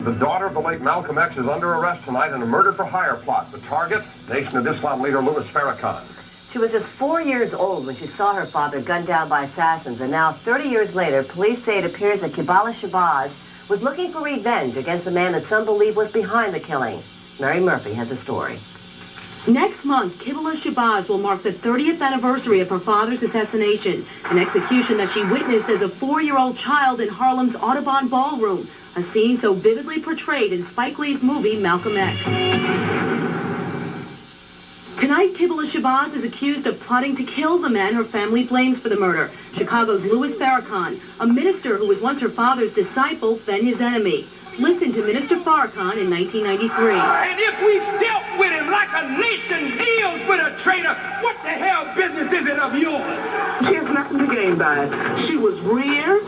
The daughter of the late Malcolm X is under arrest tonight in a murder-for-hire plot. The target, Nation of Islam leader Louis Farrakhan. She was just 4 years old when she saw her father gunned down by assassins, and now, 30 years later, police say it appears that Shabazz was looking for revenge against the man that some believe was behind the killing. Mary Murphy has a story. Next month, Shabazz will mark the 30th anniversary of her father's assassination, an execution that she witnessed as a 4-year-old child in Harlem's Audubon Ballroom, a scene so vividly portrayed in Spike Lee's movie Malcolm X. Tonight, Shabazz is accused of plotting to kill the man her family blames for the murder, Chicago's Louis Farrakhan, a minister who was once her father's disciple, then his enemy. Listen to Minister Farrakhan in 1993. And if we dealt with him like a nation deals with a traitor, what the hell business is it of yours? She has nothing to gain by it. She was reared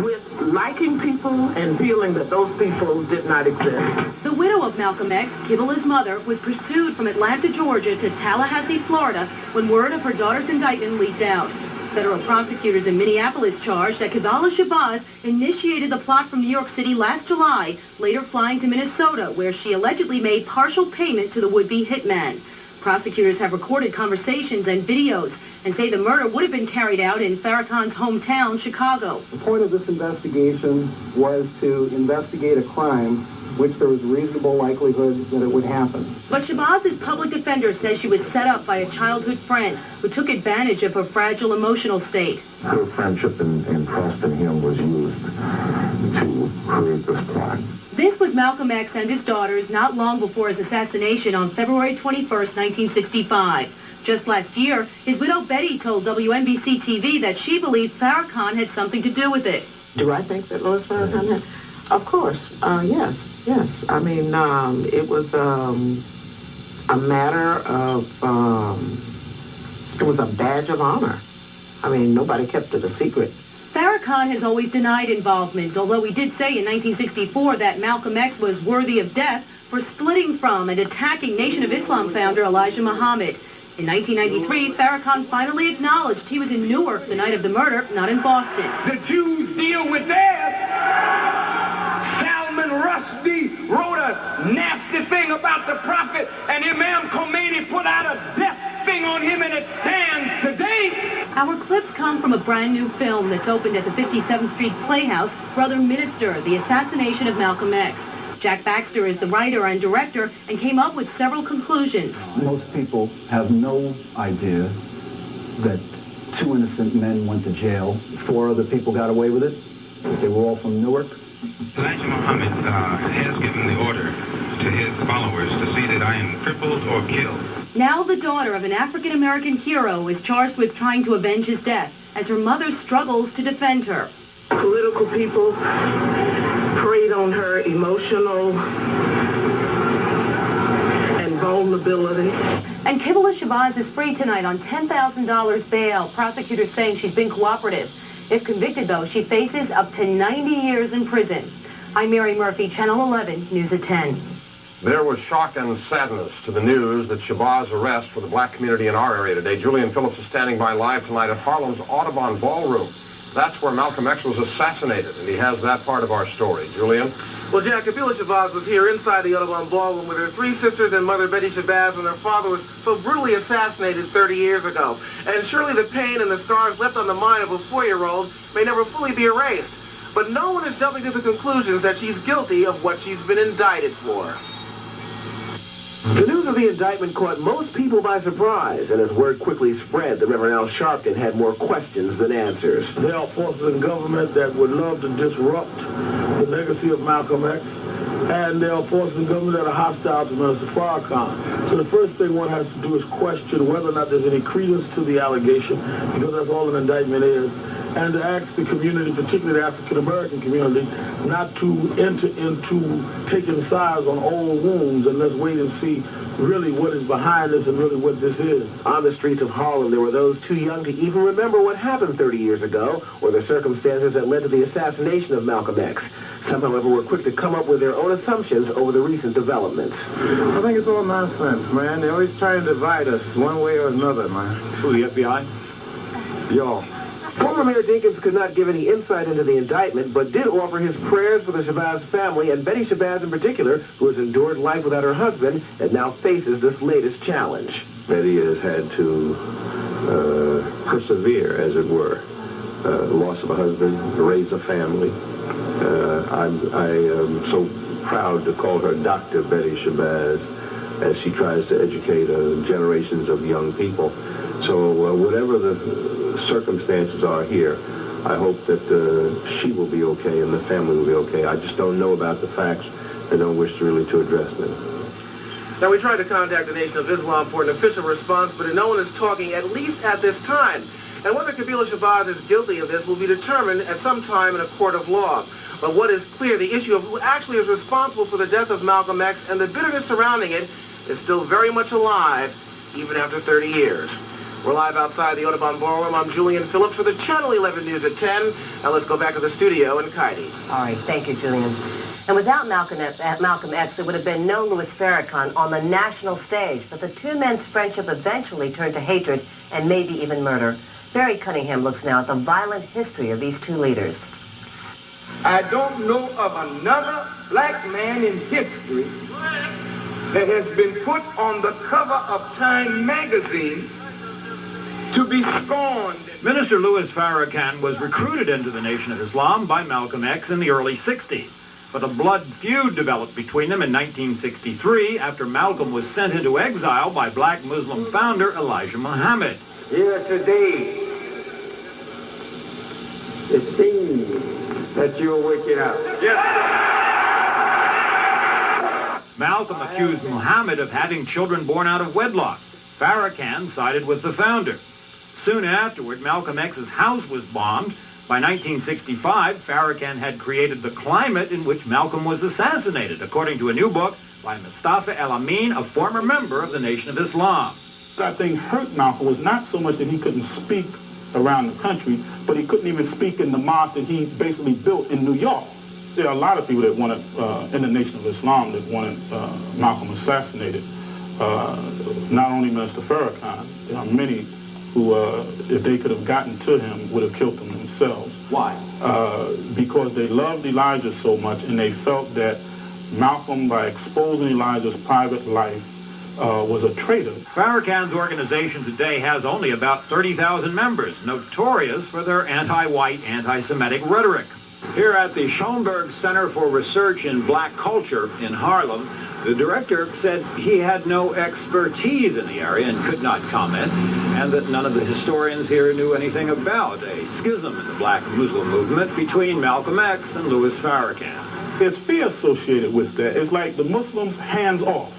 with liking people and feeling that those people did not exist. The widow of Malcolm X, Kibila's mother, was pursued from Atlanta, Georgia to Tallahassee, Florida, when word of her daughter's indictment leaked out. Federal prosecutors in Minneapolis charged that Shabazz initiated the plot from New York City last July, later flying to Minnesota, where she allegedly made partial payment to the would-be hitman. Prosecutors have recorded conversations and videos and say the murder would have been carried out in Farrakhan's hometown, Chicago. The point of this investigation was to investigate a crime which there was a reasonable likelihood that it would happen. But Shabazz's public defender says she was set up by a childhood friend who took advantage of her fragile emotional state. Her friendship and trust in him was used to create this plot. This was Malcolm X and his daughters not long before his assassination on February 21st, 1965. Just last year, his widow Betty told WNBC TV that she believed Farrakhan had something to do with it. Do I think that Louis Farrakhan had? Of course, yes. I mean, it was a matter of, it was a badge of honor. I mean, nobody kept it a secret. Farrakhan has always denied involvement, although he did say in 1964 that Malcolm X was worthy of death for splitting from and attacking Nation of Islam founder Elijah Muhammad. In 1993, Farrakhan finally acknowledged he was in Newark the night of the murder, not in Boston. The Jews deal with theirs. Salman Rushdie wrote a nasty thing about the prophet, and Imam Khomeini put out a death thing on him, and it stands today. Our clips come from a brand new film that's opened at the 57th Street Playhouse, Brother Minister, The Assassination of Malcolm X. Jack Baxter is the writer and director and came up with several conclusions. Most people have no idea that 2 innocent men went to jail. 4 other people got away with it. They were all from Newark. Elijah Muhammad has given the order to his followers to see that I am crippled or killed. Now the daughter of an African-American hero is charged with trying to avenge his death as her mother struggles to defend her. Political people preyed on her emotional and vulnerability. And Shabazz is free tonight on $10,000 bail. Prosecutors saying she's been cooperative. If convicted, though, she faces up to 90 years in prison. I'm Mary Murphy, Channel 11, News at 10. There was shock and sadness to the news that Shabazz arrest for the black community in our area today. Julian Phillips is standing by live tonight at Harlem's Audubon Ballroom. That's where Malcolm X was assassinated, and he has that part of our story. Julian? Well, Jack, Shabazz was here inside the Audubon Ballroom with her 3 sisters and mother Betty Shabazz, when her father was so brutally assassinated 30 years ago. And surely the pain and the scars left on the mind of a 4-year-old may never fully be erased. But no one is jumping to the conclusions that she's guilty of what she's been indicted for. The news of the indictment caught most people by surprise, and as word quickly spread, the Reverend Al Sharpton had more questions than answers. There are forces in government that would love to disrupt the legacy of Malcolm X, and there are forces in government that are hostile to Minister Farrakhan. So the first thing one has to do is question whether or not there's any credence to the allegation, because that's all an indictment is, and to ask the community, particularly the African-American community, not to enter into taking sides on old wounds, and let's wait and see really what is behind this and really what this is. On the streets of Harlem, there were those too young to even remember what happened 30 years ago, or the circumstances that led to the assassination of Malcolm X. Some, however, were quick to come up with their own assumptions over the recent developments. I think it's all nonsense, man. They're always trying to divide us one way or another, man. Who, the FBI? Yo, Former Mayor Dinkins could not give any insight into the indictment, but did offer his prayers for the Shabazz family, and Betty Shabazz in particular, who has endured life without her husband and now faces this latest challenge. Betty has had to persevere, as it were. Loss of a husband, raise a family. I am so proud to call her Dr. Betty Shabazz as she tries to educate generations of young people. So whatever the circumstances are here, I hope that she will be okay and the family will be okay. I just don't know about the facts. I don't wish really to address them. Now, we tried to contact the Nation of Islam for an official response, but no one is talking, at least at this time. And whether Kabila Shabazz is guilty of this will be determined at some time in a court of law. But what is clear, the issue of who actually is responsible for the death of Malcolm X and the bitterness surrounding it is still very much alive, even after 30 years. We're live outside the Audubon Ballroom. I'm Julian Phillips for the Channel 11 News at 10. Now let's go back to the studio in Kaidi. All right, thank you, Julian. And without Malcolm X, there would have been no Louis Farrakhan on the national stage. But the two men's friendship eventually turned to hatred and maybe even murder. Barry Cunningham looks now at the violent history of these two leaders. I don't know of another black man in history that has been put on the cover of Time magazine to be scorned. Minister Louis Farrakhan was recruited into the Nation of Islam by Malcolm X in the early 60s. But a blood feud developed between them in 1963 after Malcolm was sent into exile by black Muslim founder Elijah Muhammad. Here today, it seems that you're waking up. Malcolm accused Muhammad of having children born out of wedlock. Farrakhan sided with the founder. Soon afterward, Malcolm X's house was bombed. By 1965, Farrakhan had created the climate in which Malcolm was assassinated, according to a new book by Mustafa El-Amin, a former member of the Nation of Islam. I think hurt Malcolm was not so much that he couldn't speak around the country, but he couldn't even speak in the mosque that he basically built in New York. There are a lot of people that wanted, in the Nation of Islam, that wanted Malcolm assassinated. Not only Minister Farrakhan, there are many who, if they could have gotten to him, would have killed him themselves. Why? Because they loved Elijah so much, and they felt that Malcolm, by exposing Elijah's private life, was a traitor. Farrakhan's organization today has only about 30,000 members, notorious for their anti-white, anti-Semitic rhetoric. Here at the Schoenberg Center for Research in Black Culture in Harlem, the director said he had no expertise in the area and could not comment, and that none of the historians here knew anything about a schism in the black Muslim movement between Malcolm X and Louis Farrakhan. There's fear associated with that. It's like the Muslims hands off.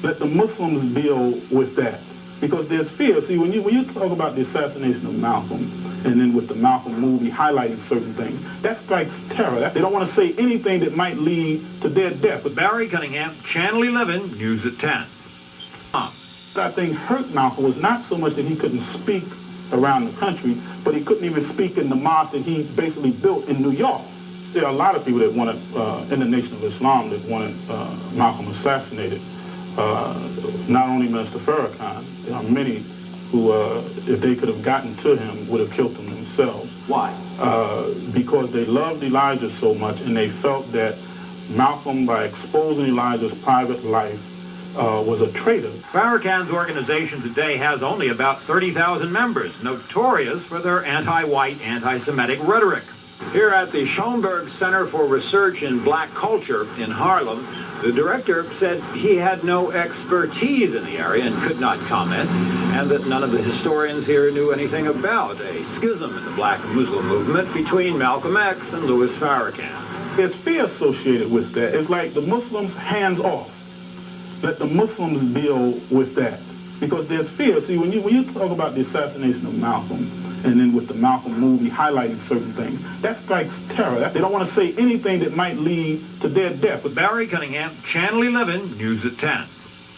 Let the Muslims deal with that. Because there's fear. See, when you talk about the assassination of Malcolm, and then with the Malcolm movie highlighting certain things, that strikes terror. They don't want to say anything that might lead to their death. But Barry Cunningham, Channel 11, News at 10. I think hurt Malcolm was not so much that he couldn't speak around the country, but he couldn't even speak in the mosque that he basically built in New York. There are a lot of people that wanted, in the Nation of Islam, that wanted Malcolm assassinated. Not only Minister Farrakhan, there are many who, if they could have gotten to him, would have killed him themselves. Why? Because they loved Elijah so much, and they felt that Malcolm, by exposing Elijah's private life, was a traitor. Farrakhan's organization today has only about 30,000 members, notorious for their anti-white, anti-Semitic rhetoric. Here at the Schoenberg Center for Research in Black Culture in Harlem, the director said he had no expertise in the area and could not comment, and that none of the historians here knew anything about a schism in the black Muslim movement between Malcolm X and Louis Farrakhan. There's fear associated with that. It's like the Muslims hands off. Let the Muslims deal with that. Because there's fear. See, when you talk about the assassination of Malcolm, and then with the Malcolm movie highlighting certain things, that strikes terror. They don't want to say anything that might lead to their death. With Barry Cunningham, Channel 11, News at 10.